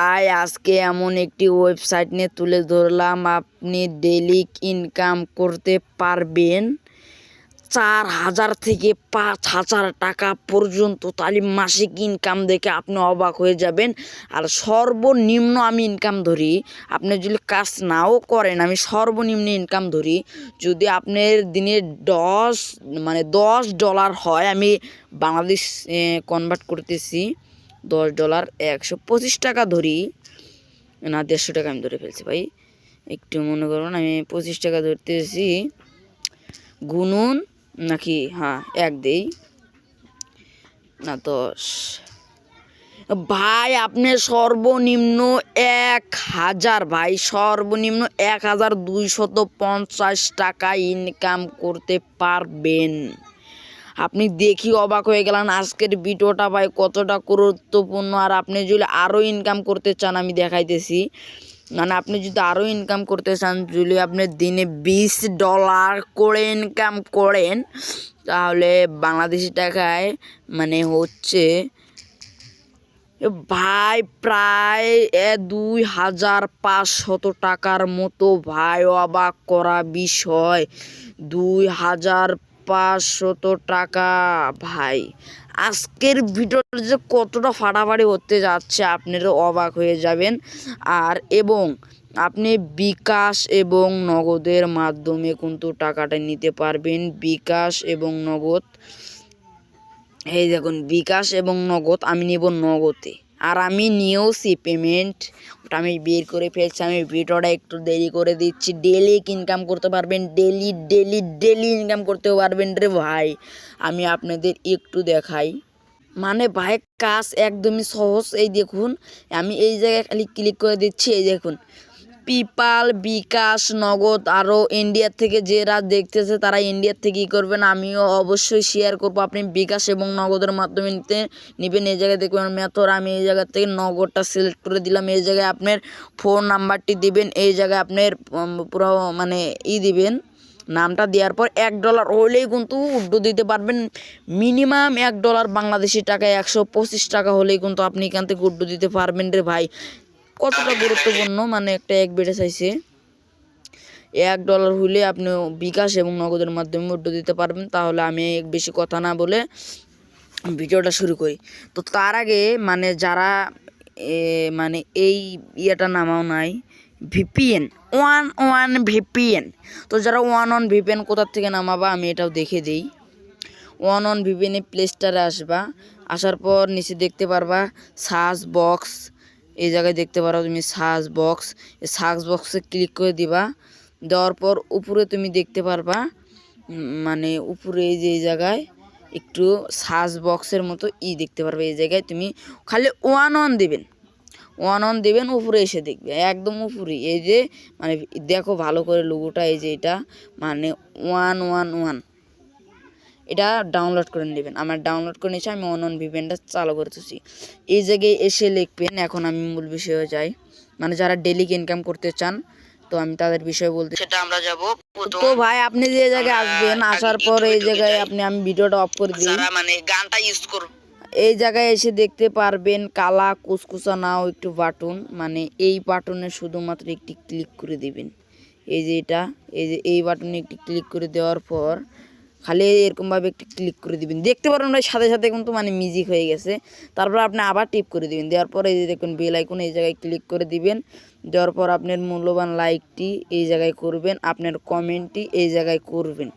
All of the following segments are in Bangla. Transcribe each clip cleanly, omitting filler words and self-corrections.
আজকে এমন একটি ওয়েবসাইট নিয়ে তুলে ধরলাম, আপনি ডেইলি ইনকাম করতে পারবেন 4,000 থেকে 5,000 টাকা পর্যন্ত। তাহলে মাসিক ইনকাম দেখে আপনি অবাক হয়ে যাবেন। আর সর্বনিম্ন আমি ইনকাম ধরি, আপনি যদি কাজ নাও করেন, আমি সর্বনিম্ন ইনকাম ধরি, যদি আপনার দিনে $10 হয়, আমি বাংলাদেশ কনভার্ট করতেছি, $10 125 টাকা ধরি, না 150 টাকা আমি ধরে ফেলছি ভাই, একটু মনে করুন, আমি 25 টাকা ধরতেছি, গুনুন নাকি, হ্যাঁ 1 দেই না 10 ভাই, আপনি সর্বনিম্ন 1,000 ভাই, সর্বনিম্ন 1,250 টাকা ইনকাম করতে পারবেন। আপনি দেখি অবাক হয়ে গেলেন আজকের ভিডিওটা ভাই কতটা গুরুত্বপূর্ণ। আর আপনি যদি আরও ইনকাম করতে চান, আমি দেখাইতেছি, মানে আপনি যদি আরও ইনকাম করতে চান, যদি আপনি দিনে $20 করে ইনকাম করেন, তাহলে বাংলাদেশি টাকায় মানে হচ্ছে ভাই প্রায় 2,500 টাকার মতো। ভাই অবাক করা বিষয়, 2,500 টাকা ভাই। আজকের ভিডিওটা যে কতটা ফাটাফাটি হতে যাচ্ছে আপনারা অবাক হয়ে যাবেন। আর এবং আপনি বিকাশ এবং নগদের মাধ্যমে কিন্তু টাকাটা নিতে পারবেন। বিকাশ এবং নগদ, এই দেখুন বিকাশ এবং নগদ, আমি নেব নগদে। আর আমি নিয়েওছি পেমেন্ট, ওটা আমি বের করে ফেলছি। আমি ভিডিওটা একটু দেরি করে দিচ্ছি। ডেলি ইনকাম করতে পারবেন, ডেলি ইনকাম করতে পারবেন রে ভাই। আমি আপনাদের একটু দেখাই, মানে ভাই কাজ একদমই সহজ। এই দেখুন, আমি এই জায়গায় খালি ক্লিক করে দিচ্ছি, এই দেখুন পেপ্যাল, বিকাশ, নগদ। আরও ইন্ডিয়ার থেকে যারা দেখতেছে তারা ইন্ডিয়ার থেকে করবেন, আমিও অবশ্যই শেয়ার করব। আপনি বিকাশ এবং নগদের মাধ্যমে নেবেন। এই জায়গায় দেখবেন মেথড, আমি এই জায়গা থেকে নগদটা সিলেক্ট করে দিলাম। এই জায়গায় আপনার ফোন নাম্বারটি দিবেন, এই জায়গায় আপনার পুরো মানে দিবেন, নামটা দেওয়ার পর $1 হলেই কিন্তু উড্ডো দিতে পারবেন। মিনিমাম $1 বাংলাদেশি টাকায় 125 টাকা হলেই কিন্তু আপনি এখান থেকে উড্ডো দিতে পারবেন রে ভাই। কতটা গুরুত্বপূর্ণ, মানে একটা এক বেড়ে চাইছে, $1 হলে আপনি বিকাশ এবং নগদের মাধ্যমে উড্ডো দিতে পারবেন। তাহলে আমি বেশি কথা না বলে ভিডিওটা শুরু করি। তো তার আগে মানে যারা মানে এই ইয়েটা নামাও নাই, ভিপিএন, ওয়ান ভিপিএন, তো যারা ওয়ান ভিপিএন কোথার থেকে নামাবা আমি এটাও দেখে দিই। ওয়ান ভিপিএনে প্লে স্টোরে আসবা, আসার পর নিচে দেখতে পারবা সার্চ বক্স, এই জায়গায় দেখতে পারো তুমি সার্চ বক্স, এই সার্চ বক্সে ক্লিক করে দিবা। দেওয়ার পর উপরে তুমি দেখতে পারবা, মানে উপরে এই যে এই জায়গায় একটু সার্চ বক্সের মতো দেখতে পারবে। এই জায়গায় তুমি খালি ওয়ান দেবেন, উপরে এসে দেখবে একদম উপরে এই যে মানে দেখো ভালো করে লোগোটা, এই যে এটা মানে 111, এটা ডাউনলোড করে নেবেন। আমার ডাউনলোড করে নিয়েছি, আমি ওয়ান ভিপিএনটা চালু করতেছি। এই জায়গায় এসে লিখবেন, এখন আমি মূল বিষয়ে যাই, মানে যারা ডেলি ইনকাম করতে চান, তো আমি তাদের বিষয়ে বলতে, সেটা আমরা যাব। তো ভাই আপনি যে জায়গায় আসবেন, আসার পর এই জায়গায় আমি ভিডিওটা অফ করে দিই, মানে গানটা ইউজ করব। এই জায়গায় এসে দেখতে পারবেন কালা কুচকুচা নাও একটু বাটন, মানে এই বাটনে শুধুমাত্র একটি ক্লিক করে দিবেন। এই যে এটা, এই যে এই বাটনে একটি ক্লিক করে দেওয়ার পর খালি এরকমভাবে একটু ক্লিক করে দিবেন, দেখতে পারেন ভাই সাথে সাথে কিন্তু মানে মিউজিক হয়ে গেছে। তারপর আপনি আবার টিপ করে দিবেন, দেওয়ার পর এই যে দেখুন বেল আইকন, এই জায়গায় ক্লিক করে দিবেন। দেওয়ার পর আপনার মূল্যবান লাইকটি এই জায়গায় করবেন, আপনার কমেন্টটি এই জায়গায় করবেন,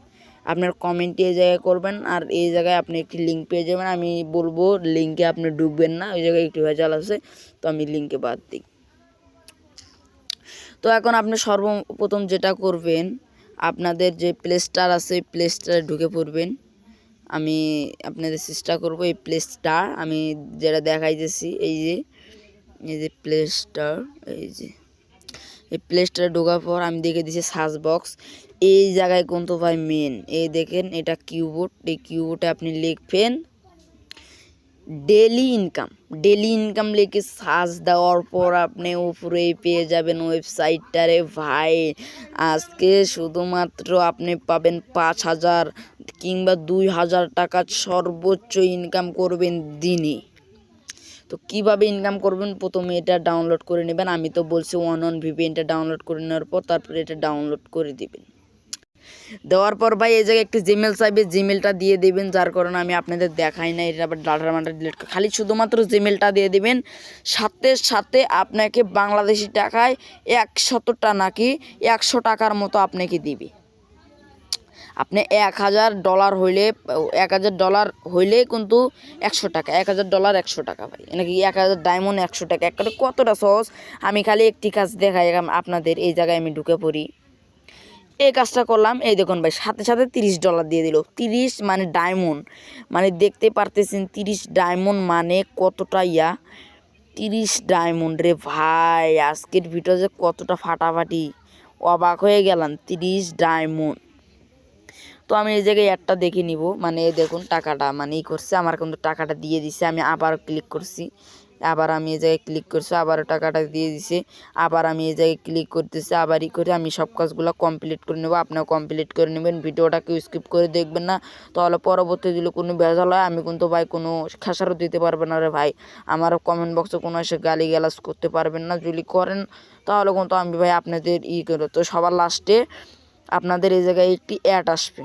আপনার কমেন্টটি এই জায়গায় করবেন। আর এই জায়গায় আপনি একটি লিঙ্ক পেয়ে যাবেন, আমি বলবো লিঙ্কে আপনি ঢুকবেন না, ওই জায়গায় একটু ভেজাল আছে, তো আমি লিঙ্কে বাদ দিই। তো এখন আপনি সর্বপ্রথম যেটা করবেন, আপনাদের যে প্লে স্টোর আছে প্লে স্টোরে ঢুকে পড়বেন। আমি আপনাদের চেষ্টা করব এই প্লে স্টোর, আমি যেটা দেখাইতেছি এই যে প্লে স্টোর, এই প্লে স্টোরে ঢোকার পর আমি দেখে দিচ্ছি সার্চ বক্স, এই জায়গায় কিন্তু ভাই মেন, এই দেখেন এটা কিবোর্ড, এই কিবোর্ডে আপনি লিখবেন ডেলি ইনকাম লিখে সার্চ দেওয়ার পর আপনি উপরেই পেয়ে যাবেন ওয়েবসাইটটারে ভাই। আজকে শুধুমাত্র আপনি পাবেন 5,000 কিংবা 2,000 টাকা সর্বোচ্চ ইনকাম করবেন দিনে। তো তো কিভাবে ইনকাম করবেন, প্রথমে এটা ডাউনলোড করে নেবেন। আমি তো বলছি ওয়ান ভিপিএনটা ডাউনলোড করে নেওয়ার পর তারপরে এটা ডাউনলোড করে দিবেন। দেওয়ার পর ভাই এই জায়গায় একটি জিমেল চাইবে, জিমেলটা দিয়ে দিবেন। যার কারণে আমি আপনাদের দেখাই না, এটা আবার ডাটা মাটা ডিলিট করে, খালি শুধুমাত্র জিমেলটা দিয়ে দিবেন। সাথে সাথে আপনাকে বাংলাদেশি টাকায় 100টা নাকি 100 টাকার মতো আপনাকে দিবে। আপনি $1000 হইলে $1000 হইলে কিন্তু 100 টাকা, $1000 100 টাকা ভাই, নাকি 1000 ডায়মন্ড 100 টাকা। একটা কতটা সহজ, আমি খালি একটি কাজ দেখাই আপনাদের। এই জায়গায় আমি ঢুকে পড়ি, এই কাজটা করলাম, এই দেখুন ভাই সাথে সাথে $30 দিয়ে দিল। 30 মানে ডায়মন্ড, মানে দেখতে পারতেছেন 30 ডায়মন্ড মানে কতটা 30 ডায়মন্ড রে ভাই। আজকের ভিডিও যে কতটা ফাটাফাটি, অবাক হয়ে গেলাম। 30 ডায়মন্ড। তো আমি এই জায়গায় একটা দেখে নিব, মানে দেখুন টাকাটা মানে করছে, আমার কিন্তু টাকাটা দিয়ে দিছে। আমি আবার ক্লিক করছি, আবার আমি এই জায়গায় ক্লিক করছি, আবার টাকাটা দিয়ে দিছে। আবার আমি এই জায়গায় ক্লিক করতেছি, আবার করে আমি সব কাজগুলো কমপ্লিট করে নেব। আপনারা কমপ্লিট করে নেবেন, ভিডিওটা কেউ স্কিপ করে দেখবেন না, তাহলে পরবর্তী দিলে কোনো ভেজাল হয় আমি কিন্তু ভাই কোনো খেসারত দিতে পারবেন না রে ভাই। আমার কমেন্ট বক্সে কোনো এসে গালি গালাজ করতে পারবেন না, যদি করেন তাহলে কিন্তু আমি ভাই আপনাদের করে। তো সবার লাস্টে আপনাদের এই জায়গায় একটি অ্যাড আসবে,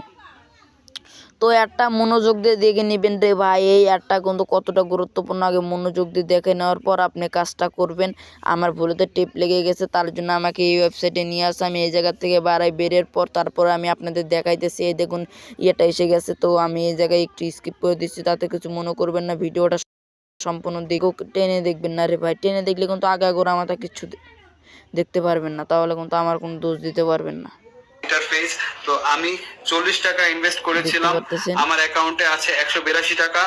তো অ্যাডটা মনোযোগ দিয়ে দেখে নেবেন রে ভাই। এই অ্যাডটা কিন্তু কতটা গুরুত্বপূর্ণ, আগে মনোযোগ দিয়ে দেখে নেওয়ার পর আপনি কাজটা করবেন। আমার ভুলেতে টিপ লেগে গেছে, তার জন্য আমাকে এই ওয়েবসাইটে নিয়ে আসা। আমি এই জায়গা থেকে বেরের পর তারপরে আমি আপনাদের দেখাইতেছি। এই দেখুন ইয়েটা এসে গেছে, তো আমি এই জায়গায় একটু স্কিপ করে দিচ্ছি, তাতে কিছু মনে করবেন না। ভিডিওটা সম্পূর্ণ দেখো, টেনে দেখবেন না রে ভাই। টেনে দেখলে কিন্তু আগাগোড়া মাথা কিছু দেখতে পারবেন না, তাহলে কিন্তু আমার কোনো দোষ দিতে পারবেন না। ইন্টারফেস, তো আমি 40 টাকা ইনভেস্ট করেছিলাম, আমার অ্যাকাউন্টে আছে 182 টাকা।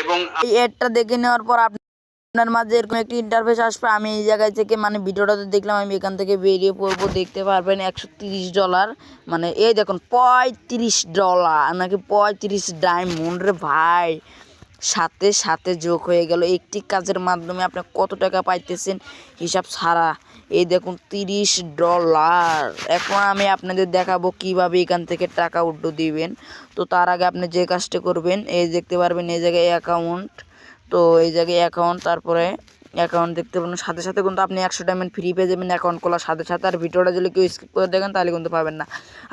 এবং এই অ্যাডটা দেখে নেওয়ার পর আপনার মাঝে এরকম একটি ইন্টারফেস আসবে। আমি এই জায়গায় থেকে মানে ভিডিওটাতে দেখলাম, আমি এখান থেকে বেরিয়ে পড়বো। দেখতে পারবেন $130, মানে এই দেখুন $35 নাকি 35 ডায়মন্ড রে ভাই, সাথে সাথে যোগ হয়ে গেল। একটি কাজের মাধ্যমে আপনি কত টাকা পাইতেছেন হিসাব ছাড়া। এই দেখুন $30। এখন আমি আপনাদের দেখাবো কিভাবে এখান থেকে টাকা উঠো দিবেন। তো তার আগে আপনি যে কাজটা করবেন, এই দেখতে পারবেন এই জায়গায় অ্যাকাউন্ট, তো এই জায়গায় অ্যাকাউন্ট, তারপরে অ্যাকাউন্ট দেখতে পাবেন। সাথে সাথে কিন্তু আপনি 100 ডায়মন্ড ফ্রি পেয়ে যাবেন অ্যাকাউন্ট খোলার সাথে সাথে। আর ভিডিওটা যদি কেউ স্কিপ করে দেখেন তাহলে কিন্তু পাবেন না।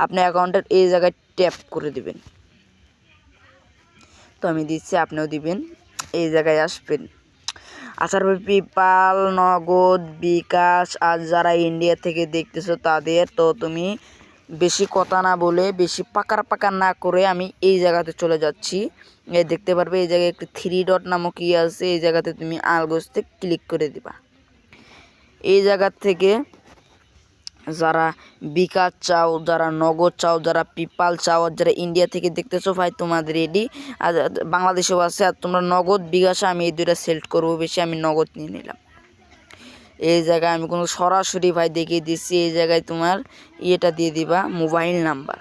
আপনি অ্যাকাউন্টের এই জায়গায় ট্যাপ করে দিবেন, তো আমি দিচ্ছি, আপনিও দিবেন। এই জায়গায় আসবেন, আসার পর পেপাল, নগদ, বিকাশ। আর যারা ইন্ডিয়া থেকে দেখতেছো তাদের, তো তুমি বেশি কথা না বলে, বেশি পাকার না করে আমি এই জায়গাতে চলে যাচ্ছি। এই দেখতে পারবে এই জায়গায় একটি 3 ডট নামক আছে, এই জায়গাতে তুমি আলগোজতে ক্লিক করে দিবা। এই জায়গা থেকে যারা বিকাশ চাও, যারা নগদ চাও, যারা পেপাল চাও, যারা ইন্ডিয়া থেকে দেখতেছো ভাই তোমাদের রেডি, আর বাংলাদেশেও আছে। আর তোমরা নগদ, বিকাশে আমি এই দুইটা সিলেক্ট করবো বেশি, আমি নগদ নিয়ে নিলাম। এই জায়গায় আমি কোনো সরাসরি ভাই দেখিয়ে দিচ্ছি, এই জায়গায় তোমার ইয়েটা দিয়ে দিবা, মোবাইল নাম্বার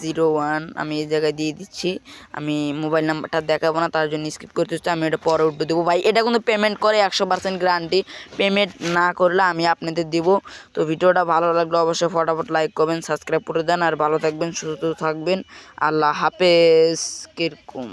01, আমি এই জায়গায় দিয়ে দিচ্ছি। আমি মোবাইল নাম্বারটা দেখাবো না, তার জন্য স্কিপ করতে হচ্ছে, আমি এটা পরে উঠে দেবো ভাই। এটা কিন্তু পেমেন্ট করে 100% গ্যারান্টি, পেমেন্ট না করলে আমি আপনাদের দেবো। তো ভিডিওটা ভালো লাগলে অবশ্যই ফটাফট লাইক করবেন, সাবস্ক্রাইব করে দেন। আর ভালো থাকবেন, সুস্থ থাকবেন, আল্লাহ হাফেজ। কিরকম।